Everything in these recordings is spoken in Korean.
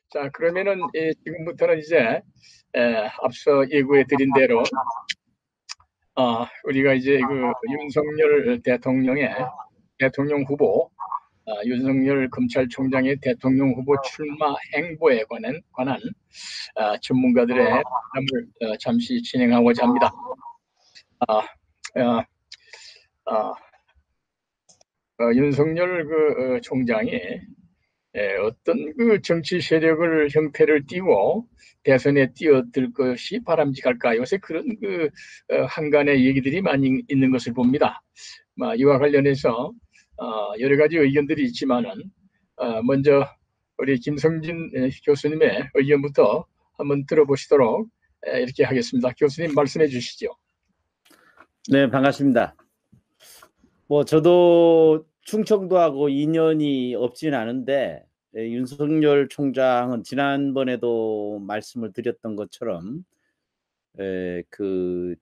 자, 그러면은 지금부터는 이제 앞서 예고해 드린 대로 우리가 이제 그 윤석열 대통령의 대통령 후보, 윤석열 검찰총장의 대통령 후보 출마 행보에 관한 전문가들의 상담을 잠시 진행하고자 합니다. 아, 아, 아, 윤석열 총장이 어떤 그 정치 세력을 형태를 띠고 대선에 뛰어들 것이 바람직할까? 요새 그런 한간의 얘기들이 많이 있는 것을 봅니다. 이와 관련해서 여러 가지 의견들이 있지만은 먼저 우리 김성진 교수님의 의견부터 한번 들어보시도록 이렇게 하겠습니다. 교수님 말씀해 주시죠. 네, 반갑습니다. 뭐 저도 충청도하고 인연이 없진 않은데 윤석열 총장은 지난번에도 말씀을 드렸던 것처럼 그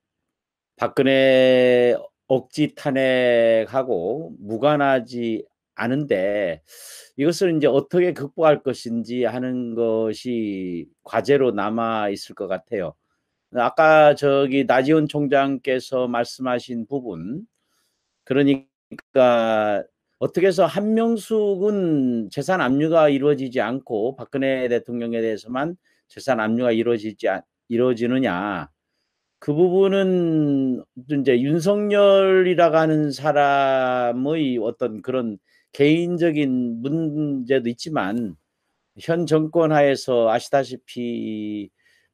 박근혜 억지 탄핵하고 무관하지 않은데 이것을 이제 어떻게 극복할 것인지 하는 것이 과제로 남아 있을 것 같아요. 아까 저기 나지원 총장께서 말씀하신 부분, 그러니까 어떻게 해서 한명숙은 재산 압류가 이루어지지 않고 박근혜 대통령에 대해서만 재산 압류가 이루어지느냐, 그 부분은 이제 윤석열이라고 하는 사람의 어떤 그런 개인적인 문제도 있지만 현 정권 하에서 아시다시피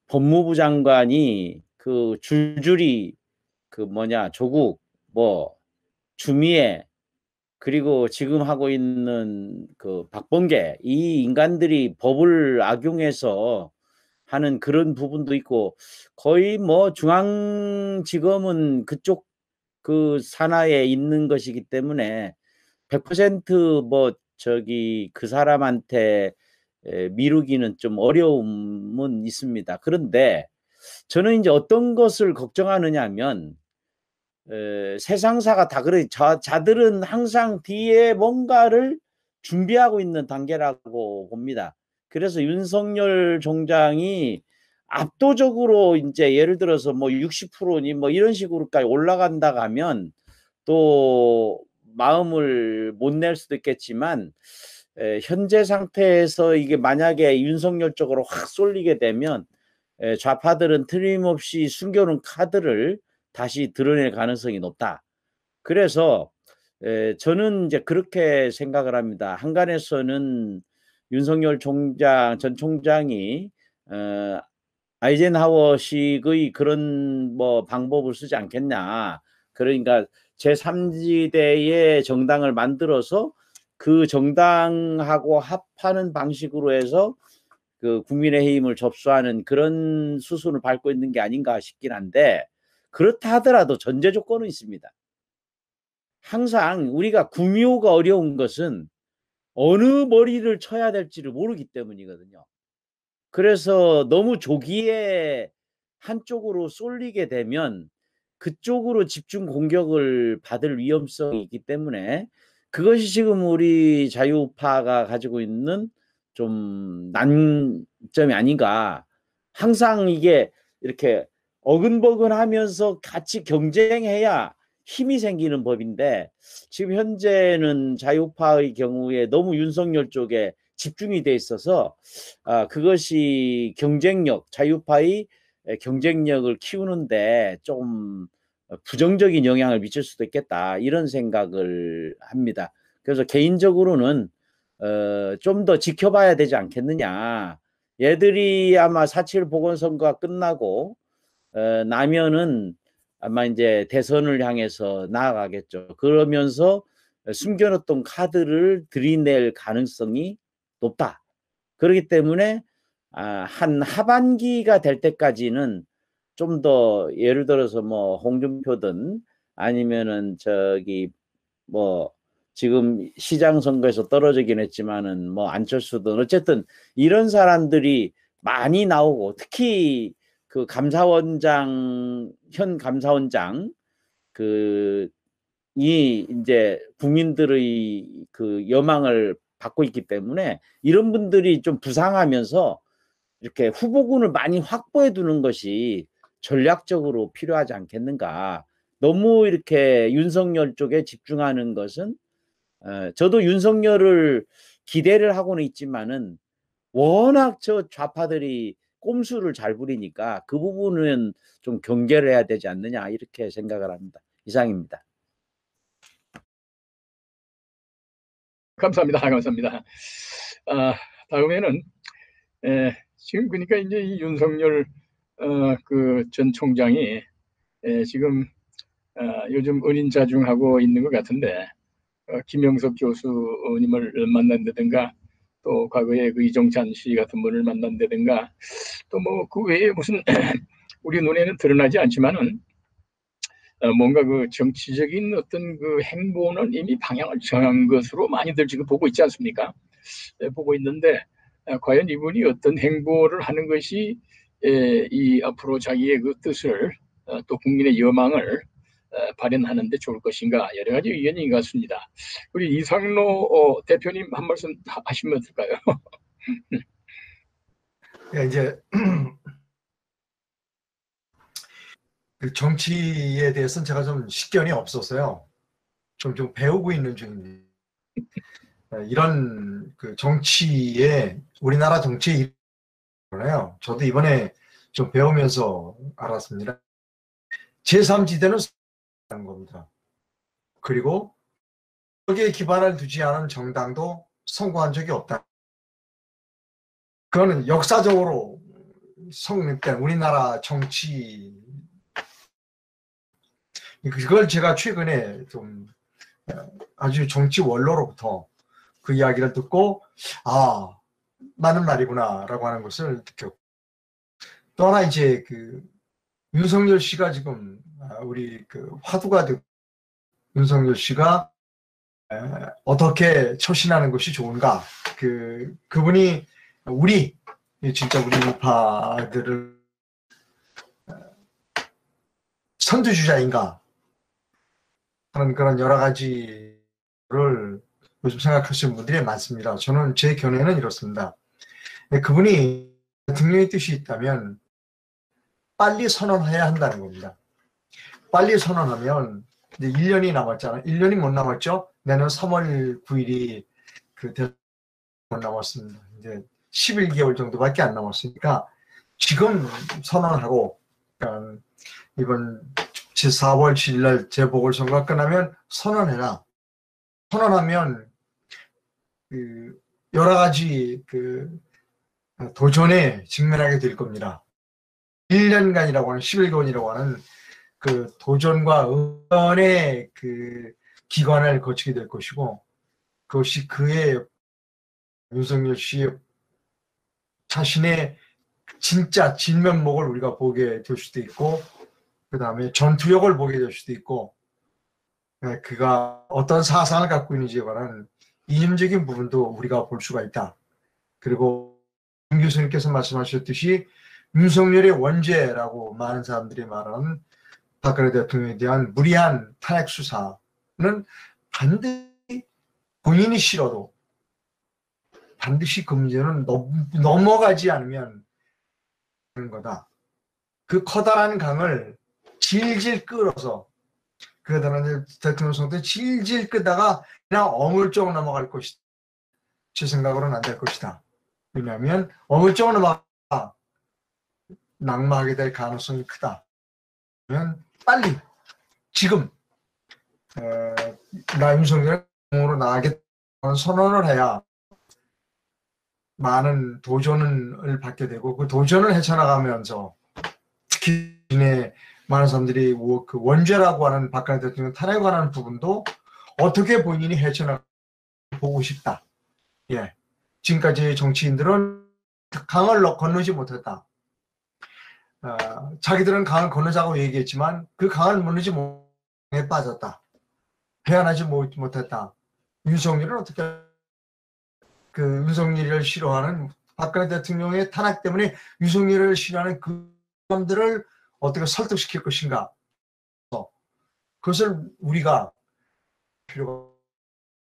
법무부 장관이 그 줄줄이 조국, 주미애, 그리고 지금 하고 있는 그 박범계, 이 인간들이 법을 악용해서 하는 그런 부분도 있고, 거의 중앙지검은 그쪽 그 산하에 있는 것이기 때문에 100% 그 사람한테 미루기는 좀 어려움은 있습니다. 그런데 저는 이제 어떤 것을 걱정하느냐 하면 세상사가 다 그래. 자들은 항상 뒤에 뭔가를 준비하고 있는 단계라고 봅니다. 그래서 윤석열 총장이 압도적으로 이제 예를 들어서 60%니 이런 식으로까지 올라간다 하면 또 마음을 못 낼 수도 있겠지만 현재 상태에서 이게 만약에 윤석열 쪽으로 확 쏠리게 되면 좌파들은 틀림없이 숨겨놓은 카드를 다시 드러낼 가능성이 높다. 그래서 저는 이제 그렇게 생각을 합니다. 한간에서는 윤석열 전 총장이 아이젠하워식의 그런 방법을 쓰지 않겠냐. 그러니까 제3지대의 정당을 만들어서 그 정당하고 합하는 방식으로 해서 그 국민의힘을 접수하는 그런 수순을 밟고 있는 게 아닌가 싶긴 한데, 그렇다 하더라도 전제 조건은 있습니다. 항상 우리가 구미호가 어려운 것은 어느 머리를 쳐야 될지를 모르기 때문이거든요. 그래서 너무 조기에 한쪽으로 쏠리게 되면 그쪽으로 집중 공격을 받을 위험성이 있기 때문에 그것이 지금 우리 자유파가 가지고 있는 좀 난점이 아닌가. 항상 이게 이렇게 어근버근하면서 같이 경쟁해야 힘이 생기는 법인데, 지금 현재는 자유파의 경우에 너무 윤석열 쪽에 집중이 돼 있어서 그것이 자유파의 경쟁력을 키우는데 좀 부정적인 영향을 미칠 수도 있겠다, 이런 생각을 합니다. 그래서 개인적으로는 좀 더 지켜봐야 되지 않겠느냐. 얘들이 아마 4.7 보궐선거가 끝나고 나면은 아마 이제 대선을 향해서 나아가겠죠. 그러면서 숨겨놓던 카드를 들이낼 가능성이 높다. 그렇기 때문에 한 하반기가 될 때까지는 좀 더 예를 들어서 홍준표든 아니면은 지금 시장 선거에서 떨어지긴 했지만은 안철수든 어쨌든 이런 사람들이 많이 나오고, 특히 그 현 감사원장 이 이제 국민들의 그 여망을 받고 있기 때문에 이런 분들이 좀 부상하면서 이렇게 후보군을 많이 확보해 두는 것이 전략적으로 필요하지 않겠는가. 너무 이렇게 윤석열 쪽에 집중하는 것은 저도 윤석열을 기대를 하고는 있지만은 워낙 저 좌파들이 꼼수를 잘 부리니까 그 부분은 좀 경계를 해야 되지 않느냐 이렇게 생각을 합니다. 이상입니다. 감사합니다. 감사합니다. 다음에는 지금 그러니까 이제 이 윤석열 그 전 총장이 지금 요즘 은인자중하고 있는 것 같은데 김영석 교수님을 만난다든가 또 과거에 그 이정찬 씨 같은 분을 만난다든가 또 뭐 그 외에 무슨 우리 눈에는 드러나지 않지만은 뭔가 그 정치적인 어떤 그 행보는 이미 방향을 정한 것으로 많이들 지금 보고 있지 않습니까? 보고 있는데 과연 이분이 어떤 행보를 하는 것이 이 앞으로 자기의 그 뜻을 또 국민의 여망을 발현하는 데 좋을 것인가 여러 가지 의견이 같습니다. 우리 이상로 대표님 한 말씀 하시면 어떨까요? 이제 그 정치에 대해서는 제가 좀 식견이 없어서요. 좀 배우고 있는 중입니다. 이런 그 정치에 우리나라 정치에 있잖아요. 저도 이번에 좀 배우면서 알았습니다. 제3지대는 하는 겁니다. 그리고 거기에 기반을 두지 않은 정당도 성공한 적이 없다. 그거는 역사적으로 성립된 우리나라 정치, 그걸 제가 최근에 좀 아주 정치 원로로부터 그 이야기를 듣고 맞는 말이구나 라고 하는 것을 느꼈고, 또 하나 이제 그 윤석열 씨가 지금 우리 그 화두가 되고 윤석열 씨가 어떻게 처신하는 것이 좋은가, 그분이 진짜 우리 우파들을 선두주자인가 하는 그런 여러 가지를 요즘 생각하시는 분들이 많습니다. 저는 제 견해는 이렇습니다. 그분이 대통령의 뜻이 있다면 빨리 선언해야 한다는 겁니다. 빨리 선언하면 이제 1년이 남았잖아요. 1년이 못 남았죠. 내년 3월 9일이 그 대통령 못 남았습니다. 이제 11개월 정도밖에 안 남았으니까 지금 선언하고, 그러니까 이번 4월 7일 날 재보궐선거가 끝나면 선언해라. 선언하면 그 여러 가지 그 도전에 직면하게 될 겁니다. 1년간이라고 하는 11개월이라고 하는 그 도전과 응원의 그 기관을 거치게 될 것이고, 그것이 그의 윤석열 씨의 자신의 진짜 진면목을 우리가 보게 될 수도 있고, 그 다음에 전투력을 보게 될 수도 있고, 그가 어떤 사상을 갖고 있는지에 관한 이념적인 부분도 우리가 볼 수가 있다. 그리고 김 교수님께서 말씀하셨듯이 윤석열의 원죄라고 많은 사람들이 말하는 박근혜 대통령에 대한 무리한 탄핵 수사는 반드시 본인이 싫어도 반드시 그 문제는 넘어가지 않으면 하는 거다. 그 커다란 강을 질질 끌어서, 그러다가 대통령 선거 때 질질 끄다가 그냥 어물쩍 넘어갈 것이다. 제 생각으로는 안 될 것이다. 왜냐하면 어물쩍 넘어가 낙마하게 될 가능성이 크다. 그러면 빨리 지금 나 윤석열 으로 나가겠다는 선언을 해야 많은 도전을 받게 되고, 그 도전을 헤쳐나가면서 특히 많은 사람들이 그 원죄라고 하는 박근혜 대통령 탄핵에 관한 부분도 어떻게 본인이 헤쳐나가 보고 싶다. 예, 지금까지 정치인들은 강을 건너지 못했다. 자기들은 강을 건너자고 얘기했지만 그 강을 건너지 못해 빠졌다. 해안하지 못했다. 윤석열은 어떻게 그 윤석열을 싫어하는 박근혜 대통령의 탄핵 때문에 윤석열을 싫어하는 그 사람들을 어떻게 설득시킬 것인가. 그것을 우리가 필요가,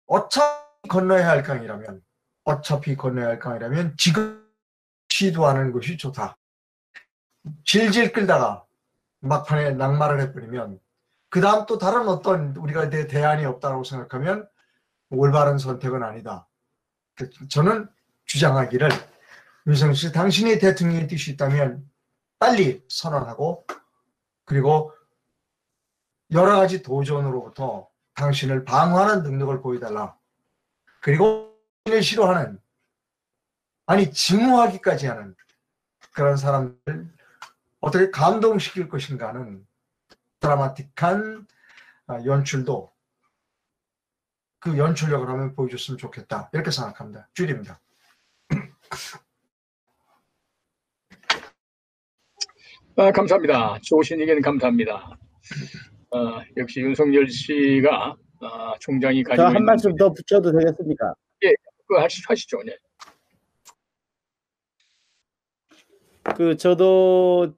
어차피 건너야 할 강이라면, 어차피 건너야 할 강이라면 지금 시도하는 것이 좋다. 질질 끌다가 막판에 낙마를 해버리면 그 다음 또 다른 어떤 우리가 대안이 없다고 생각하면 올바른 선택은 아니다. 저는 주장하기를, 윤석열 씨, 당신이 대통령의 뜻이 있다면 빨리 선언하고, 그리고 여러 가지 도전으로부터 당신을 방어하는 능력을 보여달라. 그리고 당신을 싫어하는, 아니 증오하기까지 하는 그런 사람들 어떻게 감동시킬 것인가는 드라마틱한 연출도, 그 연출력을 하면 보여줬으면 좋겠다, 이렇게 생각합니다. 줄입니다. 감사합니다. 좋으신 의견 감사합니다. 역시 윤석열 씨가 총장이 저 가지고 한 있는, 말씀 더 붙여도 되겠습니까? 예, 그거 하시죠. 네. 저도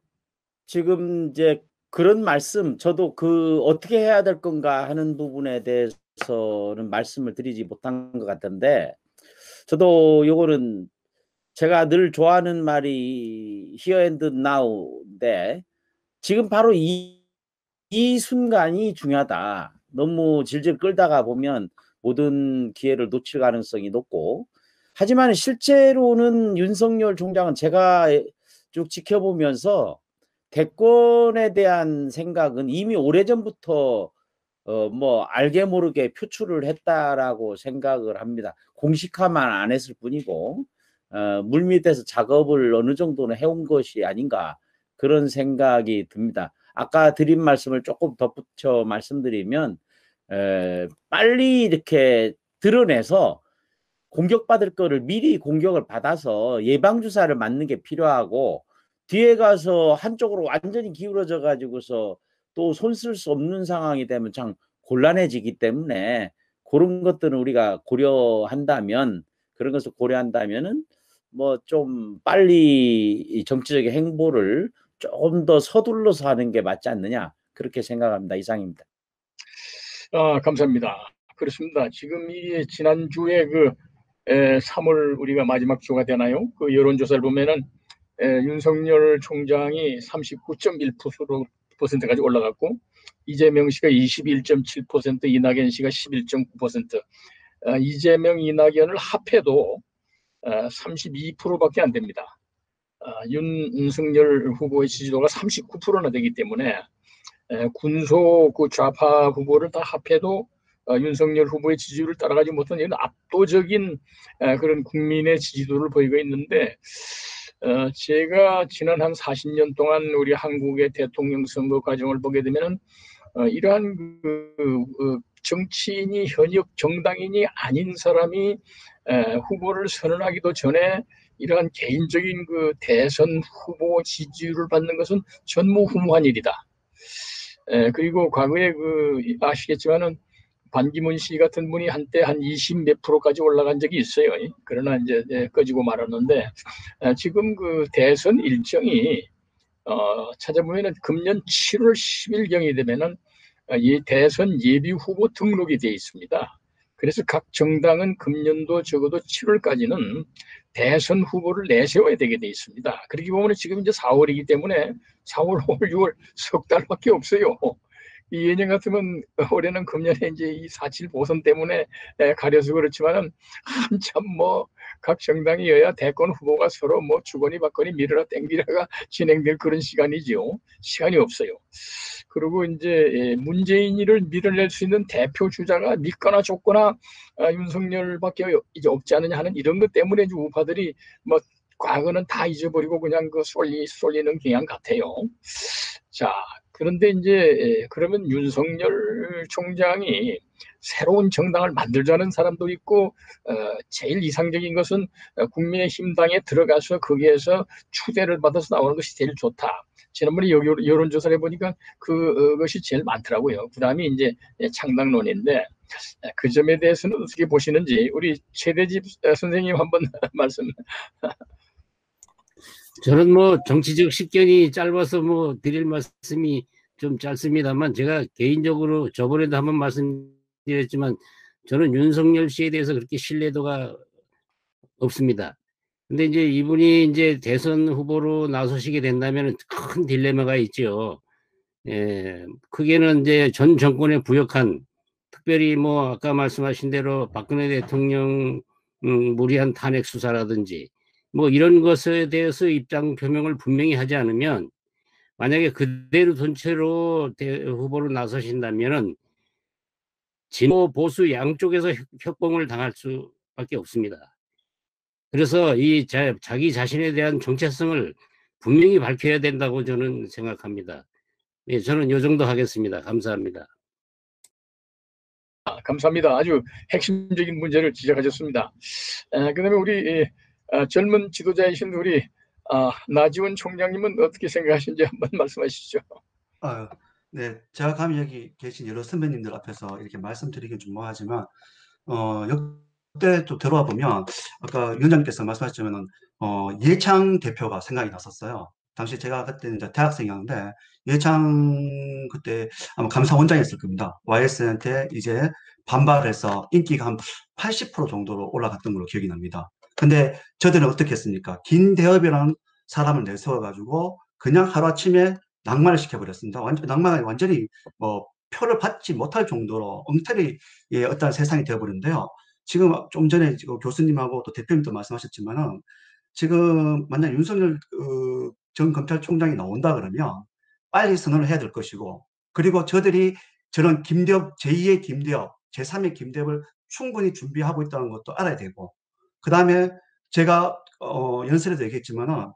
지금 이제 그런 말씀, 저도 어떻게 해야 될 건가 하는 부분에 대해서는 말씀을 드리지 못한 것 같은데, 저도 요거는 제가 늘 좋아하는 말이 here and now인데, 지금 바로 이 순간이 중요하다. 너무 질질 끌다가 보면 모든 기회를 놓칠 가능성이 높고, 하지만 실제로는 윤석열 총장은 제가 쭉 지켜보면서 대권에 대한 생각은 이미 오래전부터 뭐 알게 모르게 표출을 했다라고 생각을 합니다. 공식화만 안 했을 뿐이고, 물밑에서 작업을 어느 정도는 해온 것이 아닌가, 그런 생각이 듭니다. 아까 드린 말씀을 조금 덧붙여 말씀드리면, 빨리 이렇게 드러내서 공격받을 거를 미리 공격을 받아서 예방주사를 맞는 게 필요하고, 뒤에 가서 한쪽으로 완전히 기울어져 가지고서 또 손 쓸 수 없는 상황이 되면 참 곤란해지기 때문에, 그런 것들은 우리가 고려한다면, 그런 것을 고려한다면은 뭐 좀 빨리 정치적인 행보를 조금 더 서둘러서 하는 게 맞지 않느냐, 그렇게 생각합니다. 이상입니다. 감사합니다. 그렇습니다. 지금 이 지난주에 3월 우리가 마지막 주가 되나요? 그 여론조사를 보면은 윤석열 총장이 39.1%까지 올라갔고, 이재명 씨가 21.7%, 이낙연 씨가 11.9%, 이재명, 이낙연을 합해도 32%밖에 안 됩니다. 윤석열 후보의 지지도가 39%나 되기 때문에 군소 좌파 후보를 다 합해도 윤석열 후보의 지지율을 따라가지 못한 이런 압도적인 그런 국민의 지지도를 보이고 있는데, 제가 지난 한 40년 동안 우리 한국의 대통령 선거 과정을 보게 되면은 이러한 정치인이, 현역 정당인이 아닌 사람이 후보를 선언하기도 전에 이러한 개인적인 대선 후보 지지율을 받는 것은 전무후무한 일이다. 그리고 과거에 아시겠지만은 반기문 씨 같은 분이 한때 한 20 몇 프로까지 올라간 적이 있어요. 그러나 이제 꺼지고 말았는데, 지금 대선 일정이 찾아보면은 금년 7월 10일경이 되면은 이 대선 예비 후보 등록이 되어 있습니다. 그래서 각 정당은 금년도 적어도 7월까지는 대선 후보를 내세워야 되게 돼 있습니다. 그렇게 보면 지금 이제 4월이기 때문에 4월, 5월, 6월 석 달밖에 없어요. 이 예년 같으면 올해는 금년에 이제 이 4.7 보선 때문에 가려서 그렇지만은 한참 각 정당이 여야 대권 후보가 서로 주거니 받거니 밀어라 땡기라가 진행될 그런 시간이죠. 시간이 없어요. 그리고 이제 문재인이를 밀어낼 수 있는 대표 주자가 믿거나 줬거나 윤석열밖에 이제 없지 않느냐 하는 이런 것 때문에 이제 우파들이 과거는 다 잊어버리고 그냥 쏠리는 경향 같아요. 자, 그런데 이제 그러면 윤석열 총장이 새로운 정당을 만들자는 사람도 있고, 제일 이상적인 것은 국민의힘당에 들어가서 거기에서 추대를 받아서 나오는 것이 제일 좋다. 지난번에 여론조사를 해보니까 그것이 제일 많더라고요. 그 다음이 이제 창당론인데, 그 점에 대해서는 어떻게 보시는지 우리 최대집 선생님 한번 말씀. 저는 정치적 식견이 짧아서 드릴 말씀이 좀 짧습니다만, 제가 개인적으로 저번에도 한번 말씀드렸지만 저는 윤석열 씨에 대해서 그렇게 신뢰도가 없습니다. 근데 이제 이분이 이제 대선 후보로 나서시게 된다면 큰 딜레마가 있죠. 예, 크게는 이제 전 정권에 부역한, 특별히 뭐 아까 말씀하신 대로 박근혜 대통령 무리한 탄핵 수사라든지 뭐 이런 것에 대해서 입장 표명을 분명히 하지 않으면, 만약에 그대로 전체로 후보로 나서신다면은 진보 보수 양쪽에서 협공을 당할 수밖에 없습니다. 그래서 이 자기 자신에 대한 정체성을 분명히 밝혀야 된다고 저는 생각합니다. 예, 저는 요 정도 하겠습니다. 감사합니다. 감사합니다. 아주 핵심적인 문제를 지적하셨습니다. 그다음에 우리 젊은 지도자이신 우리 나지원 총장님은 어떻게 생각하시는지 한번 말씀하시죠. 네, 제가 감히 여기 계신 여러 선배님들 앞에서 이렇게 말씀드리긴 좀 뭐하지만, 역대 또 들어와 보면, 아까 위원장님께서 말씀하셨지만은, 이해창 대표가 생각이 났었어요. 당시 제가 그때는 이제 대학생이었는데, 이해창 그때 아마 감사원장이었을 겁니다. YS한테 이제 반발해서 인기가 한 80% 정도로 올라갔던 걸로 기억이 납니다. 근데 저들은 어떻게 했습니까? 김대엽이라는 사람을 내세워가지고 그냥 하루아침에 낭만을 시켜버렸습니다. 낭만이 완전히 표를 받지 못할 정도로 엉터리 어떤 세상이 되어버렸는데요. 지금 좀 전에 교수님하고 또 대표님도 말씀하셨지만은 지금 만약 윤석열 전 검찰총장이 나온다 그러면 빨리 선언을 해야 될 것이고, 그리고 저들이 저런 김대엽, 제2의 김대엽, 제3의 김대엽을 충분히 준비하고 있다는 것도 알아야 되고, 그 다음에 제가 연설에도 얘기했지만은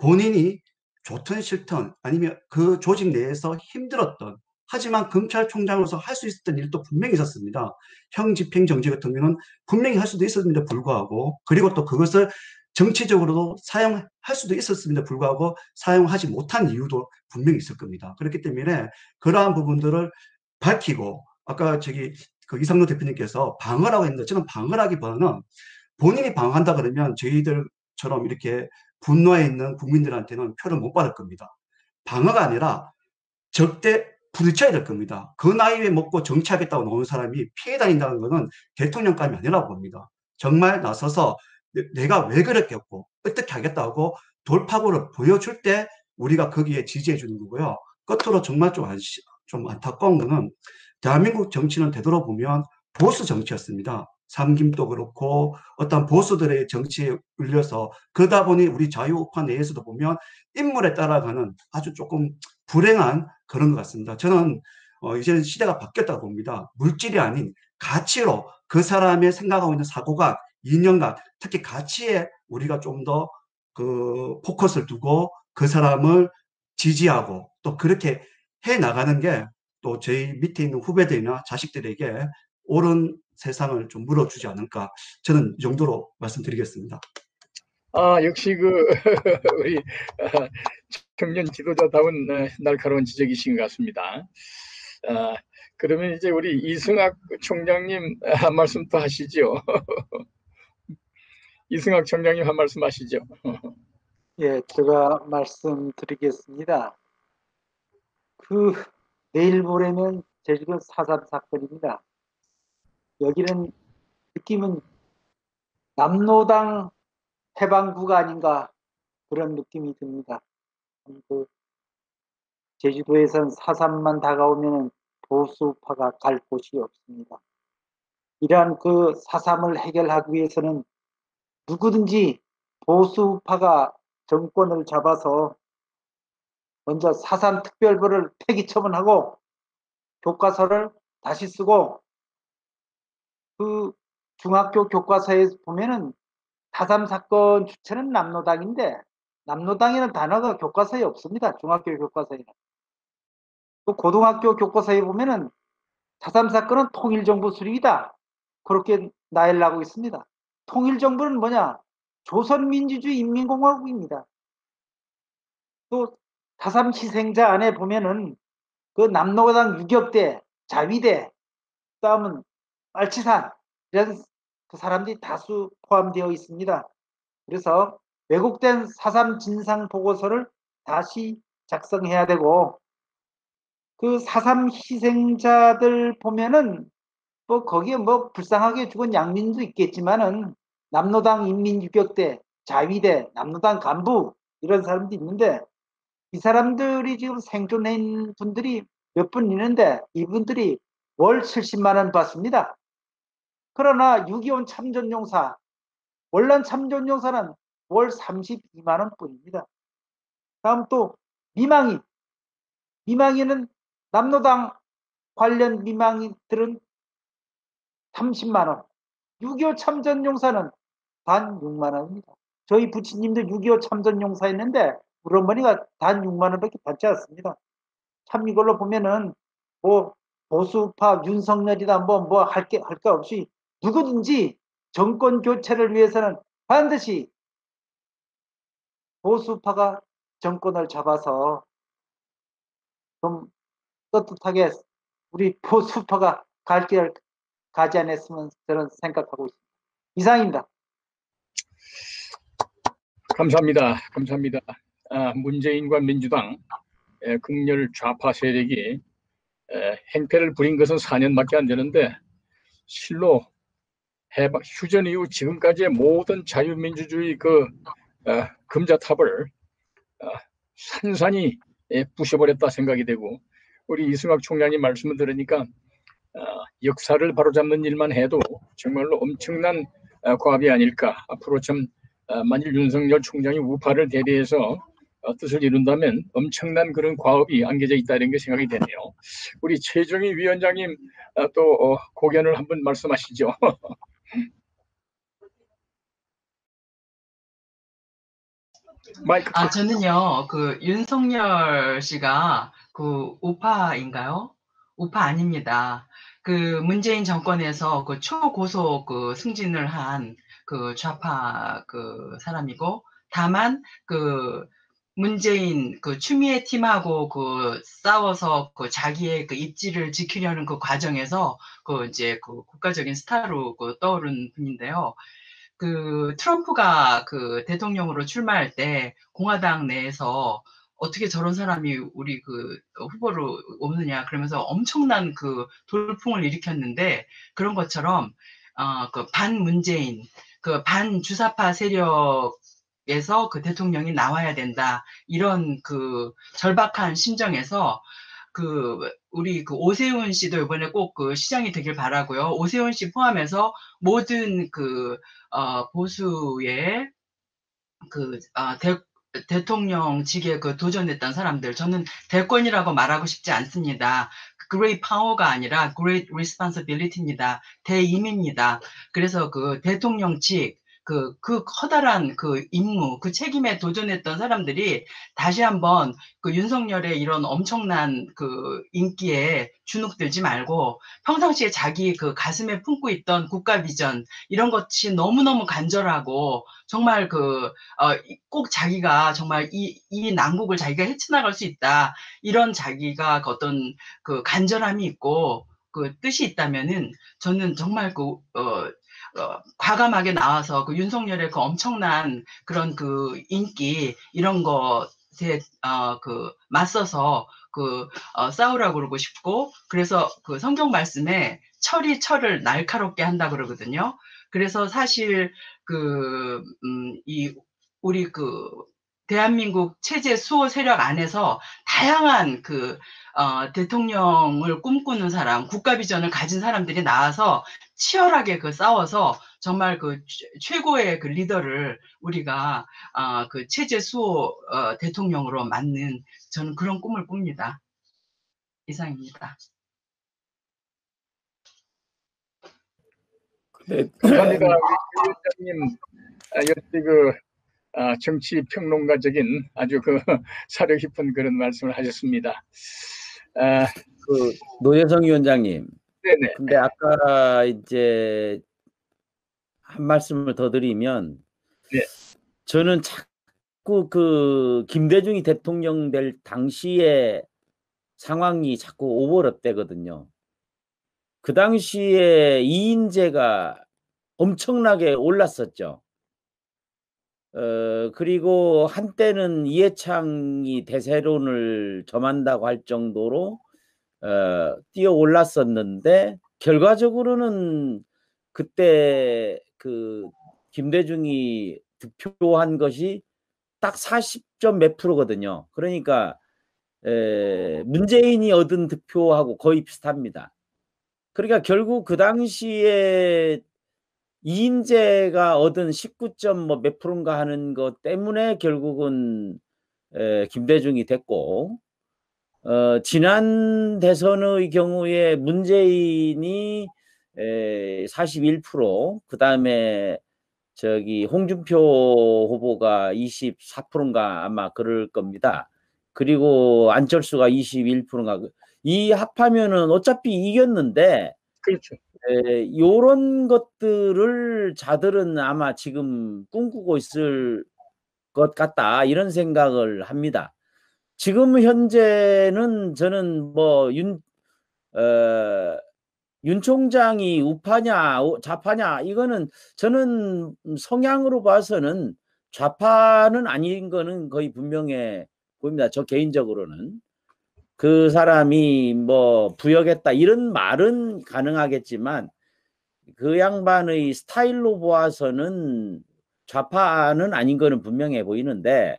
본인이 좋든 싫든 아니면 그 조직 내에서 힘들었던, 하지만 검찰총장으로서 할 수 있었던 일도 분명히 있었습니다. 형 집행정지 같은 경우는 분명히 할 수도 있었는데 불구하고, 그리고 또 그것을 정치적으로도 사용할 수도 있었음에도 불구하고 사용하지 못한 이유도 분명히 있을 겁니다. 그렇기 때문에 그러한 부분들을 밝히고, 아까 그 이상로 대표님께서 방어라고 했는데, 저는 방어라기보다는 본인이 방어한다 그러면 저희들처럼 이렇게 분노해 있는 국민들한테는 표를 못 받을 겁니다. 방어가 아니라 적대 부딪혀야 될 겁니다. 그 나이에 먹고 정치하겠다고 나오는 사람이 피해 다닌다는 것은 대통령감이 아니라고 봅니다. 정말 나서서 내가 왜 그랬겠고 어떻게 하겠다고 돌파구를 보여줄 때 우리가 거기에 지지해 주는 거고요. 끝으로 정말 좀 안타까운 거는, 대한민국 정치는 되돌아보면 보수 정치였습니다. 삼김도 그렇고 어떤 보수들의 정치에 울려서, 그러다 보니 우리 자유우파 내에서도 보면 인물에 따라가는 아주 조금 불행한 그런 것 같습니다. 저는 이제는 시대가 바뀌었다고 봅니다. 물질이 아닌 가치로 그 사람의 생각하고 있는 사고각, 이념각, 특히 가치에 우리가 좀 더 그 포커스를 두고 그 사람을 지지하고 또 그렇게 해 나가는 게 또 저희 밑에 있는 후배들이나 자식들에게 옳은 세상을 좀 물어주지 않을까, 저는 이 정도로 말씀드리겠습니다. 역시 우리 청년 지도자다운 날카로운 지적이신 것 같습니다. 그러면 이제 우리 이승학 총장님 한 말씀 더 하시죠. 이승학 총장님 한 말씀 하시죠. 예, 제가 말씀드리겠습니다. 내일 모레면 제주도 4.3 사건입니다. 여기는 느낌은 남로당 해방구가 아닌가 그런 느낌이 듭니다. 제주도에선 4.3만 다가오면 보수파가 갈 곳이 없습니다. 이러한 4.3을 해결하기 위해서는 누구든지 보수파가 정권을 잡아서 먼저 4.3 특별부를 폐기 처분하고 교과서를 다시 쓰고, 중학교 교과서에 보면은 4.3 사건 주체는 남로당인데 남로당이라는 단어가 교과서에 없습니다. 중학교 교과서에는. 또 고등학교 교과서에 보면은 4.3 사건은 통일정부 수립이다, 그렇게 나열하고 있습니다. 통일정부는 뭐냐? 조선민주주의 인민공화국입니다. 또 4.3 희생자 안에 보면은 남로당 유격대, 자위대, 다음은 빨치산, 이런 사람들이 다수 포함되어 있습니다. 그래서 왜곡된 4.3 진상 보고서를 다시 작성해야 되고, 4.3 희생자들 보면은 뭐 거기에 뭐 불쌍하게 죽은 양민도 있겠지만은 남로당 인민유격대, 자위대, 남로당 간부 이런 사람도 있는데 이 사람들이 지금 생존해 있는 분들이 몇 분 있는데 이분들이 월 70만 원 받습니다. 그러나 6.25 참전용사, 월남 참전용사는 월 32만 원 뿐입니다. 다음 또 미망인, 미망인은 남로당 관련 미망인들은 30만 원, 6.25 참전용사는 단 6만 원입니다. 저희 부친님도 6.25 참전용사였는데 우리 어머니가 단 6만 원밖에 받지 않습니다. 참 이걸로 보면은 뭐 보수파 윤석열이다 뭐 할 게 없이 누구든지 정권 교체를 위해서는 반드시 보수파가 정권을 잡아서 좀 떳떳하게 우리 보수파가 갈 길을 가지 않았으면 저는 생각하고 있습니다. 이상입니다. 감사합니다. 감사합니다. 문재인과 민주당 극렬 좌파 세력이 행패를 부린 것은 4년밖에 안 되는데 실로 휴전 이후 지금까지의 모든 자유민주주의 금자탑을 산산이 부셔버렸다 생각이 되고 우리 이승학 총장님 말씀을 들으니까 역사를 바로잡는 일만 해도 정말로 엄청난 과업이 아닐까. 앞으로 참 만일 윤석열 총장이 우파를 대대해서 뜻을 이룬다면 엄청난 그런 과업이 안겨져 있다는 게 생각이 되네요. 우리 최정희 위원장님 또 고견을 한번 말씀하시죠. 마이크. 저는요, 그 윤석열 씨가 그 우파인가요? 우파 아닙니다. 그 문재인 정권에서 그 초고속 그 승진을 한 그 좌파 그 사람이고, 다만 그 문재인 그 추미애 팀하고 그 싸워서 그 자기의 그 입지를 지키려는 그 과정에서 그 이제 그 국가적인 스타로 그 떠오른 분인데요. 그 트럼프가 그 대통령으로 출마할 때 공화당 내에서 어떻게 저런 사람이 우리 그 후보로 오느냐 그러면서 엄청난 그 돌풍을 일으켰는데, 그런 것처럼 그 반문재인, 그 반주사파 세력에서 그 대통령이 나와야 된다, 이런 그 절박한 심정에서 그 우리 그 오세훈 씨도 이번에 꼭 그 시장이 되길 바라고요. 오세훈 씨 포함해서 모든 그 보수의 그 대통령직에 그 도전했던 사람들, 저는 대권이라고 말하고 싶지 않습니다. Great Power가 아니라 Great Responsibility입니다. 대임입니다. 그래서 그 대통령직 그 커다란 그 임무, 그 책임에 도전했던 사람들이 다시 한번 그 윤석열의 이런 엄청난 그 인기에 주눅들지 말고 평상시에 자기 그 가슴에 품고 있던 국가 비전, 이런 것이 너무너무 간절하고 정말 꼭 자기가 정말 이 난국을 자기가 헤쳐나갈 수 있다, 이런 자기가 어떤 그 간절함이 있고 그 뜻이 있다면은 저는 정말 과감하게 나와서 그 윤석열의 그 엄청난 그런 그 인기, 이런 것에 맞서서 싸우라고 그러고 싶고, 그래서 그 성경 말씀에 철이 철을 날카롭게 한다 그러거든요. 그래서 사실 우리 대한민국 체제 수호 세력 안에서 다양한 대통령을 꿈꾸는 사람, 국가 비전을 가진 사람들이 나와서 치열하게 싸워서 정말 최고의 리더를 우리가 체제 수호 대통령으로 맞는, 저는 그런 꿈을 꿉니다. 이상입니다. 네, 감사합니다. 우리 위원장님 역시 정치 평론가적인 아주 사려 깊은 그런 말씀을 하셨습니다. 노재성 위원장님. 네네. 근데 아까 이제 한 말씀을 더 드리면, 네. 저는 자꾸 김대중이 대통령 될 당시의 상황이 자꾸 오버랩되거든요. 그 당시에 이인재가 엄청나게 올랐었죠. 그리고 한때는 이해창이 대세론을 점한다고 할 정도로 뛰어 올랐었는데, 결과적으로는 그때 그 김대중이 득표한 것이 딱 40점 몇 프로거든요. 그러니까 문재인이 얻은 득표하고 거의 비슷합니다. 그러니까 결국 그 당시에 이인재가 얻은 19점 뭐 몇 프로인가 하는 것 때문에 결국은 김대중이 됐고, 지난 대선의 경우에 문재인이 41%, 그 다음에 저기 홍준표 후보가 24%인가 아마 그럴 겁니다. 그리고 안철수가 21%인가. 이 합하면은 어차피 이겼는데, 그렇죠. 요런 것들을 자들은 아마 지금 꿈꾸고 있을 것 같다, 이런 생각을 합니다. 지금 현재는 저는 뭐 윤 총장이 우파냐 좌파냐, 이거는 저는 성향으로 봐서는 좌파는 아닌 거는 거의 분명해 보입니다. 저 개인적으로는. 그 사람이 뭐 부역했다 이런 말은 가능하겠지만 그 양반의 스타일로 보아서는 좌파는 아닌 거는 분명해 보이는데,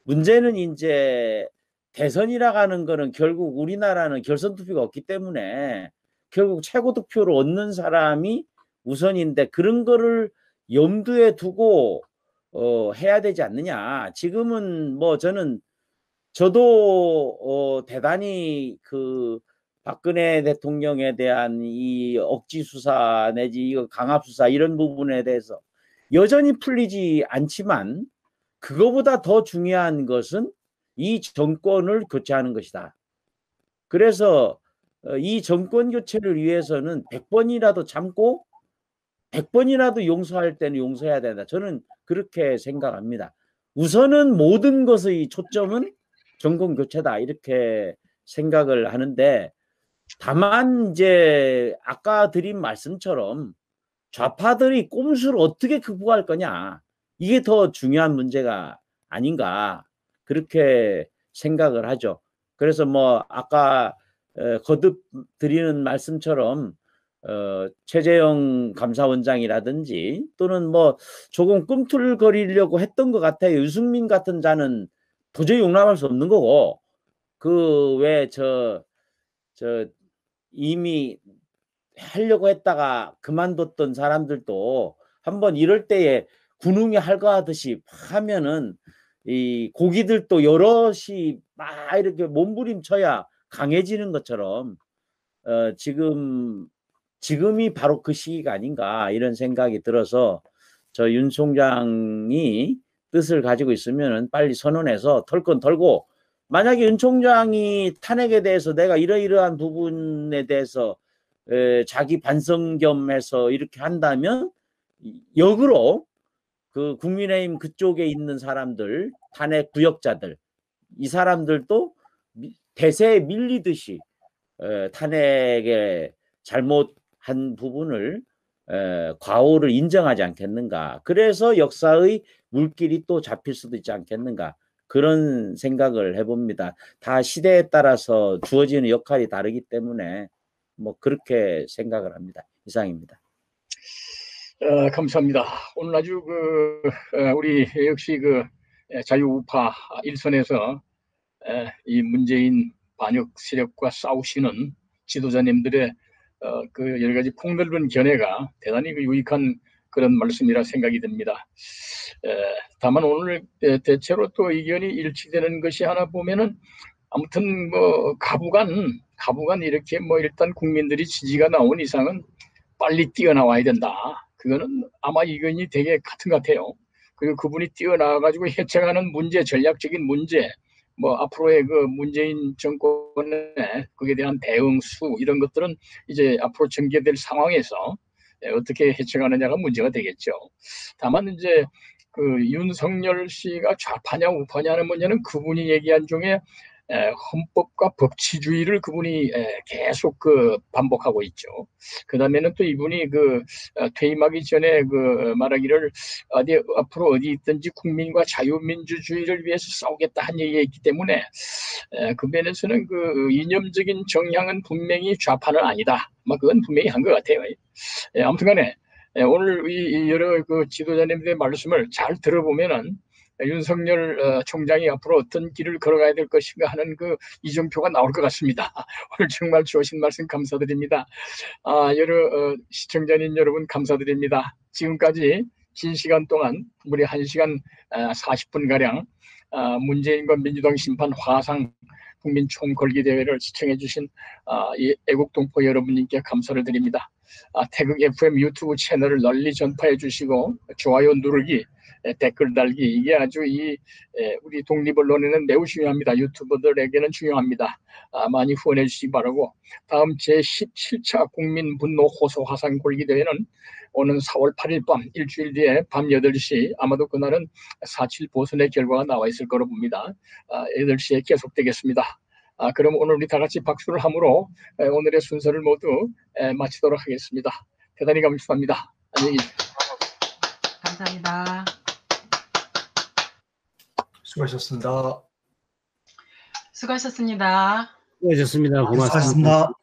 문제는 이제 대선이라고 하는 거는 결국 우리나라는 결선 투표가 없기 때문에 결국 최고 득표를 얻는 사람이 우선인데, 그런 거를 염두에 두고 해야 되지 않느냐. 지금은 뭐 저도 대단히 그 박근혜 대통령에 대한 이 억지 수사 내지 이거 강압 수사 이런 부분에 대해서 여전히 풀리지 않지만, 그거보다 더 중요한 것은 이 정권을 교체하는 것이다. 그래서 이 정권 교체를 위해서는 100번이라도 참고 100번이라도 용서할 때는 용서해야 된다. 저는 그렇게 생각합니다. 우선은 모든 것의 초점은 정권 교체다, 이렇게 생각을 하는데, 다만 이제 아까 드린 말씀처럼 좌파들이 꼼수를 어떻게 극복할 거냐, 이게 더 중요한 문제가 아닌가, 그렇게 생각을 하죠. 그래서 뭐 아까 거듭 드리는 말씀처럼 최재형 감사원장이라든지 또는 뭐 조금 꿈틀거리려고 했던 것 같아요. 유승민 같은 자는 도저히 용납할 수 없는 거고, 그 왜 저 이미 하려고 했다가 그만뒀던 사람들도 한번 이럴 때에 군웅이 할거하듯이 하면은 이 고기들도 여럿이 막 이렇게 몸부림쳐야 강해지는 것처럼 지금이 바로 그 시기가 아닌가, 이런 생각이 들어서 저 윤 총장이 뜻을 가지고 있으면은 빨리 선언해서 털 건 털고, 만약에 윤 총장이 탄핵에 대해서 내가 이러이러한 부분에 대해서 자기 반성 겸 해서 이렇게 한다면, 역으로 그 국민의힘 그쪽에 있는 사람들, 탄핵 부역자들, 이 사람들도 대세에 밀리듯이 탄핵에 잘못한 부분을 과오를 인정하지 않겠는가. 그래서 역사의 물길이 또 잡힐 수도 있지 않겠는가, 그런 생각을 해봅니다. 다 시대에 따라서 주어지는 역할이 다르기 때문에 뭐 그렇게 생각을 합니다. 이상입니다. 감사합니다. 오늘 아주 우리 역시 자유우파 일선에서 이 문재인 반역 세력과 싸우시는 지도자님들의 그 여러 가지 폭넓은 견해가 대단히 유익한 그런 말씀이라 생각이 듭니다. 다만 오늘 대체로 또 의견이 일치되는 것이 하나 보면은, 아무튼 뭐 가부간 이렇게 뭐 일단 국민들이 지지가 나온 이상은 빨리 뛰어나와야 된다. 그거는 아마 의견이 되게 같은 것 같아요. 그리고 그분이 뛰어나와가지고 해체하는 문제, 전략적인 문제, 뭐 앞으로의 그 문재인 정권의 그에 대한 대응수, 이런 것들은 이제 앞으로 전개될 상황에서 어떻게 해체하느냐가 문제가 되겠죠. 다만 이제 그 윤석열 씨가 좌파냐 우파냐 하는 문제는 그분이 얘기한 중에 헌법과 법치주의를 그분이 계속 반복하고 있죠. 그 다음에는 또 이분이 퇴임하기 전에 말하기를 앞으로 어디 있든지 국민과 자유민주주의를 위해서 싸우겠다 한 얘기가 있기 때문에 그 면에서는 이념적인 정향은 분명히 좌파는 아니다. 그건 분명히 한 것 같아요. 아무튼간에 오늘 이 여러 지도자님들의 말씀을 잘 들어보면은 윤석열 총장이 앞으로 어떤 길을 걸어가야 될 것인가 하는 이정표가 나올 것 같습니다. 오늘 정말 좋으신 말씀 감사드립니다. 여러 시청자님 여러분 감사드립니다. 지금까지 긴 시간 동안 무려 1시간 40분가량 문재인과 민주당 심판 화상 국민 총궐기 대회를 시청해 주신 이 애국동포 여러분님께 감사를 드립니다. 태극 FM 유튜브 채널을 널리 전파해 주시고 좋아요 누르기, 댓글 달기, 이게 아주 우리 독립언론에는 매우 중요합니다. 유튜버들에게는 중요합니다. 많이 후원해 주시기 바라고, 다음 제17차 국민 분노 호소 화상 골기 대회는 오는 4월 8일 밤, 일주일 뒤에 밤 8시, 아마도 그날은 4.7 보선의 결과가 나와 있을 거로 봅니다. 8시에 계속되겠습니다. 그럼 오늘 우리 다 같이 박수를 함으로 오늘의 순서를 모두 마치도록 하겠습니다. 대단히 감사합니다. 안녕히 계십시오. 감사합니다. 수고하셨습니다. 수고하셨습니다. 수고하셨습니다. 고맙습니다. 수고하셨습니다.